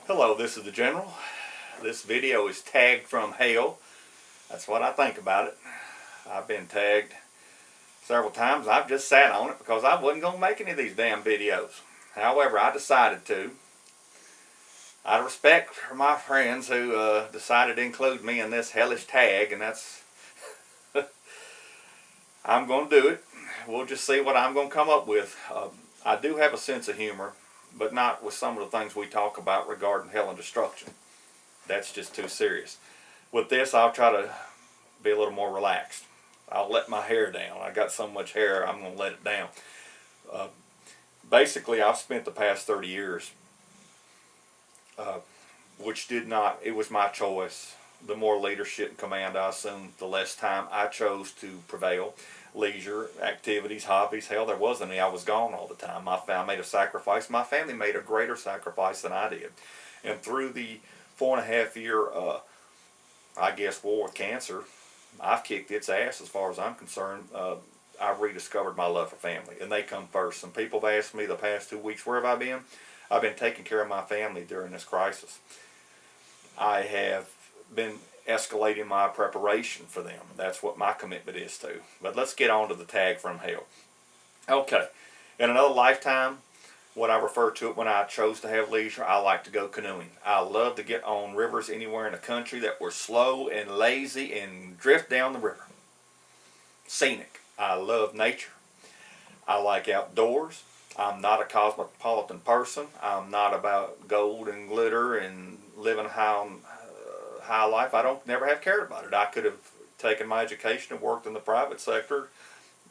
Hello, this is the General. This video is tagged from hell. That's what I think about it. I've been tagged several times. I've just sat on it because I wasn't going to make any of these damn videos. However, I decided to. Out of respect for my friends who decided to include me in this hellish tag, and that's I'm going to do it. We'll just see what I'm going to come up with. I do have a sense of humor, but not with some of the things we talk about regarding hell and destruction. That's just too serious. With this, I'll try to be a little more relaxed. I'll let my hair down. I got so much hair, I'm going to let it down. Basically, I've spent the past 30 years, which did not, it was my choice. The more leadership and command I assumed, the less time I chose to prevail. Leisure, activities, hobbies, hell, there wasn't any. I was gone all the time. I made a sacrifice. My family made a greater sacrifice than I did. And through the 4.5 year, I guess, war with cancer, I've kicked its ass as far as I'm concerned. I've rediscovered my love for family, and they come first. Some people have asked me the past 2 weeks, where have I been? I've been taking care of my family during this crisis. I have been escalating my preparation for them. That's what my commitment is to. But let's get on to the tag from hell. Okay, in another lifetime, what I refer to it when I chose to have leisure, I like to go canoeing. I love to get on rivers anywhere in the country that were slow and lazy and drift down the river. Scenic. I love nature. I like outdoors. I'm not a cosmopolitan person. I'm not about gold and glitter and living high life. I don't never have cared about it. I could have taken my education and worked in the private sector.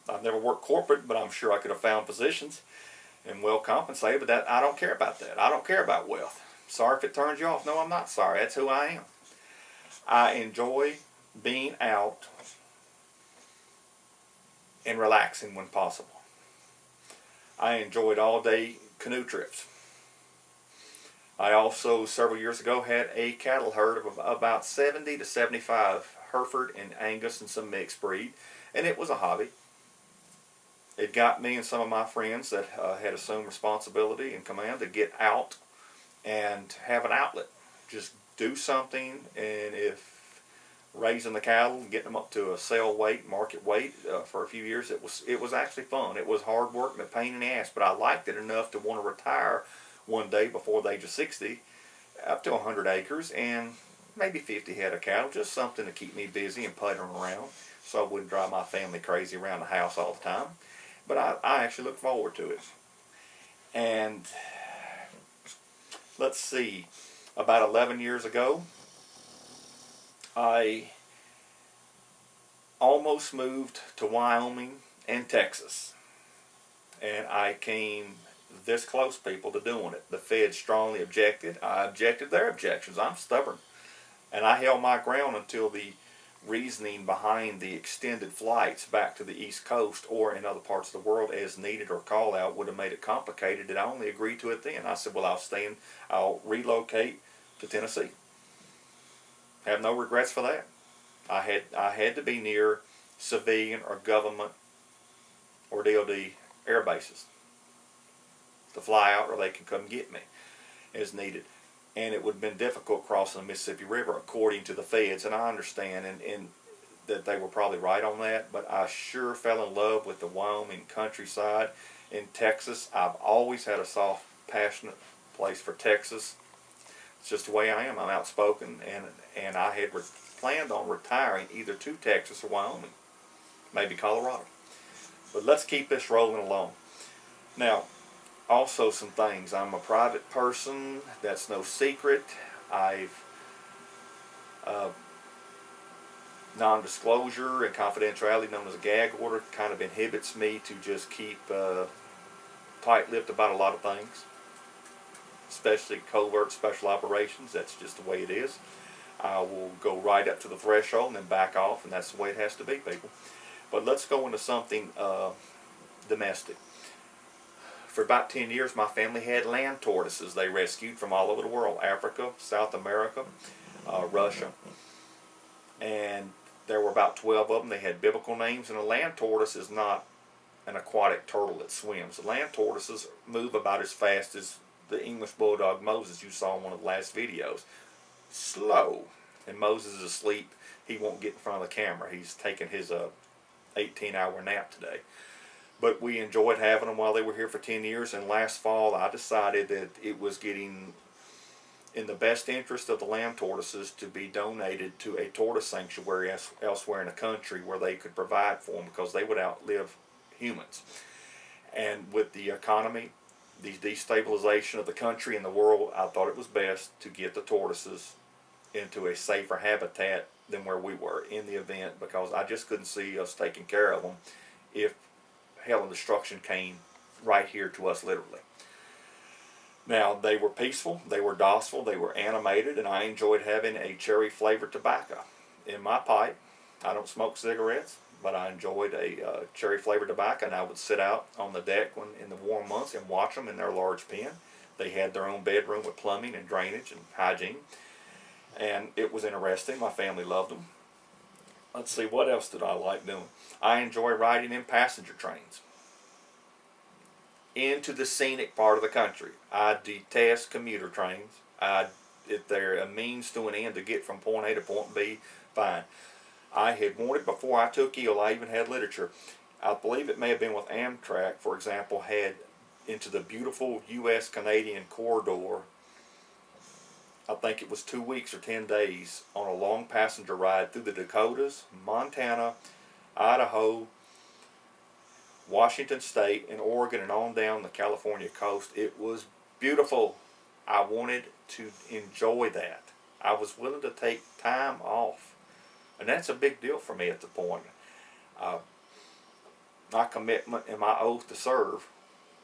I've never worked corporate, but I'm sure I could have found positions and well compensated. But that I don't care about that. I don't care about wealth. Sorry if it turns you off. No, I'm not sorry. That's who I am. I enjoy being out and relaxing when possible. I enjoyed all-day canoe trips. I also, several years ago, had a cattle herd of about 70 to 75 Hereford and Angus and some mixed breed, and it was a hobby. It got me and some of my friends that had assumed responsibility and command to get out and have an outlet. Just do something, and if raising the cattle and getting them up to a sale weight, market weight for a few years, it was actually fun. It was hard work and a pain in the ass, but I liked it enough to want to retire one day before the age of 60, up to 100 acres and maybe 50 head of cattle, just something to keep me busy and puttering around so I wouldn't drive my family crazy around the house all the time. But I actually look forward to it. And let's see, about 11 years ago, I almost moved to Wyoming and Texas. And I came this close, people, to doing it. The Fed strongly objected. I objected their objections. I'm stubborn. And I held my ground until the reasoning behind the extended flights back to the East Coast or in other parts of the world as needed or call out would have made it complicated, and I only agreed to it then. I said, well, I'll relocate to Tennessee. Have no regrets for that. I had to be near civilian or government or DOD air bases to fly out, or they can come get me as needed. And it would have been difficult crossing the Mississippi River, according to the feds, and I understand and that they were probably right on that, but I sure fell in love with the Wyoming countryside. In Texas, I've always had a soft, passionate place for Texas. It's just the way I am. I'm outspoken, and I had planned on retiring either to Texas or Wyoming, maybe Colorado. But let's keep this rolling along. Now, also some things. I'm a private person. That's no secret. I've non-disclosure and confidentiality, known as a gag order, kind of inhibits me to just keep tight-lipped about a lot of things, especially covert special operations. That's just the way it is. I will go right up to the threshold and then back off, and that's the way it has to be, people. But let's go into something domestic. For about 10 years, my family had land tortoises they rescued from all over the world, Africa, South America, Russia. And there were about 12 of them. They had biblical names, and a land tortoise is not an aquatic turtle that swims. The land tortoises move about as fast as the English Bulldog Moses you saw in one of the last videos. Slow. And Moses is asleep. He won't get in front of the camera. He's taking his 18-hour nap today. But we enjoyed having them while they were here for 10 years. And last fall, I decided that it was getting in the best interest of the lamb tortoises to be donated to a tortoise sanctuary elsewhere in the country where they could provide for them, because they would outlive humans. And with the economy, the destabilization of the country and the world, I thought it was best to get the tortoises into a safer habitat than where we were in the event, because I just couldn't see us taking care of them if hell and destruction came right here to us, literally. Now, they were peaceful, they were docile, they were animated, and I enjoyed having a cherry flavored tobacco in my pipe. I don't smoke cigarettes, but I enjoyed a cherry flavored tobacco, and I would sit out on the deck in the warm months and watch them in their large pen. They had their own bedroom with plumbing and drainage and hygiene, and it was interesting. My family loved them. Let's see, what else did I like doing? I enjoy riding in passenger trains into the scenic part of the country. I detest commuter trains. If they're a means to an end to get from point A to point B, fine. I had wanted, before I took EEL, I even had literature. I believe it may have been with Amtrak, for example, had into the beautiful U.S.-Canadian corridor. I think it was 2 weeks or 10 days on a long passenger ride through the Dakotas, Montana, Idaho, Washington State, and Oregon, and on down the California coast. It was beautiful. I wanted to enjoy that. I was willing to take time off. And that's a big deal for me at the point. My commitment and my oath to serve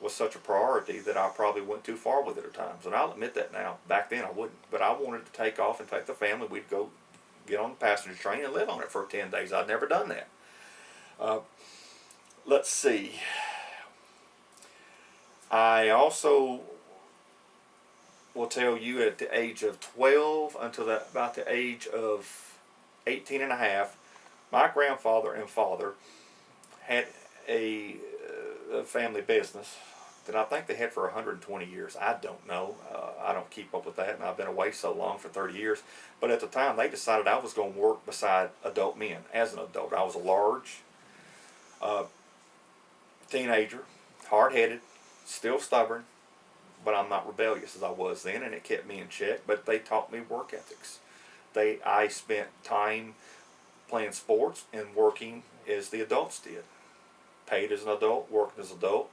was such a priority that I probably went too far with it at times. And I'll admit that now. Back then I wouldn't. But I wanted to take off and take the family. We'd go get on the passenger train and live on it for 10 days. I'd never done that. Let's see. I also will tell you, at the age of 12 until about the age of 18 and a half, my grandfather and father had a family business that I think they had for 120 years. I don't know. I don't keep up with that, and I've been away so long for 30 years. But at the time, they decided I was going to work beside adult men. As an adult, I was a large teenager, hard-headed, still stubborn, but I'm not rebellious as I was then, and it kept me in check. But they taught me work ethics. I spent time playing sports and working as the adults did. Paid as an adult, worked as an adult,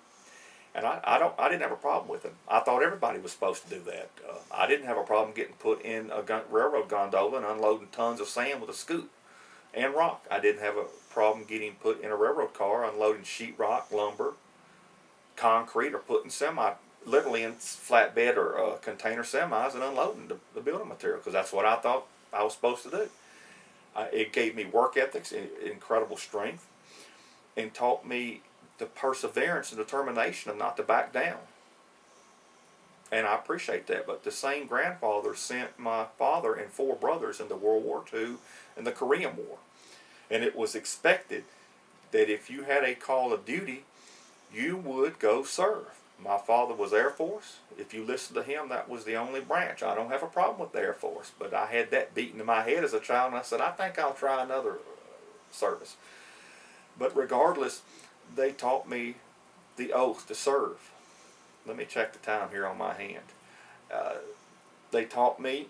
and I didn't have a problem with it. I thought everybody was supposed to do that. I didn't have a problem getting put in a railroad gondola and unloading tons of sand with a scoop and rock. I didn't have a problem getting put in a railroad car, unloading sheetrock, lumber, concrete, or putting literally in flatbed or container semis and unloading the building material, because that's what I thought I was supposed to do. It gave me work ethics, incredible strength, and taught me the perseverance and determination of not to back down. And I appreciate that. But the same grandfather sent my father and 4 brothers into World War II and the Korean War. And it was expected that if you had a call of duty, you would go serve. My father was Air Force. If you listen to him, that was the only branch. I don't have a problem with the Air Force, but I had that beaten in my head as a child, and I said, I think I'll try another service. But regardless, they taught me the oath to serve. Let me check the time here on my hand. They taught me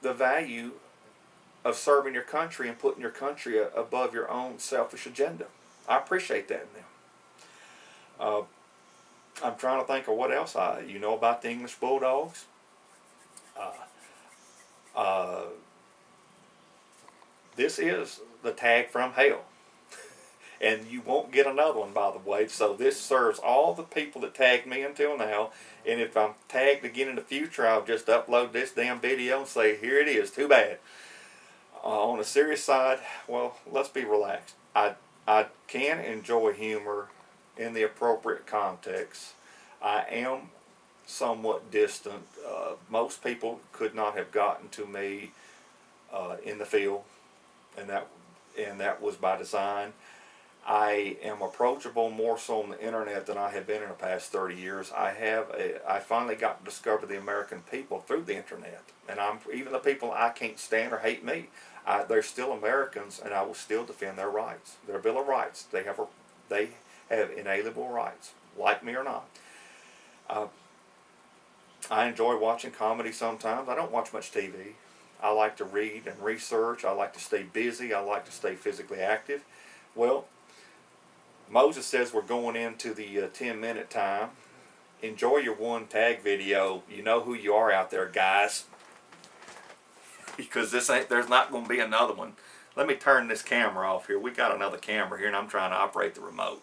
the value of serving your country and putting your country above your own selfish agenda. I appreciate that in them. I'm trying to think of what else you know about the English Bulldogs. This is the tag from hell. And you won't get another one, by the way. So this serves all the people that tagged me until now. And if I'm tagged again in the future, I'll just upload this damn video and say, here it is. Too bad. On a serious side, well, let's be relaxed. I can enjoy humor in the appropriate context. I am somewhat distant. Most people could not have gotten to me in the field, and that was by design. I am approachable more so on the internet than I have been in the past 30 years. I finally got to discover the American people through the internet, and even the people I can't stand or hate me. They're still Americans, and I will still defend their rights, their Bill of Rights. They have inalienable rights, like me or not. I enjoy watching comedy sometimes. I don't watch much TV. I like to read and research. I like to stay busy. I like to stay physically active. Well, Moses says we're going into the 10-minute time. Enjoy your one tag video. You know who you are out there, guys. Because there's not going to be another one. Let me turn this camera off here. We got another camera here, and I'm trying to operate the remote.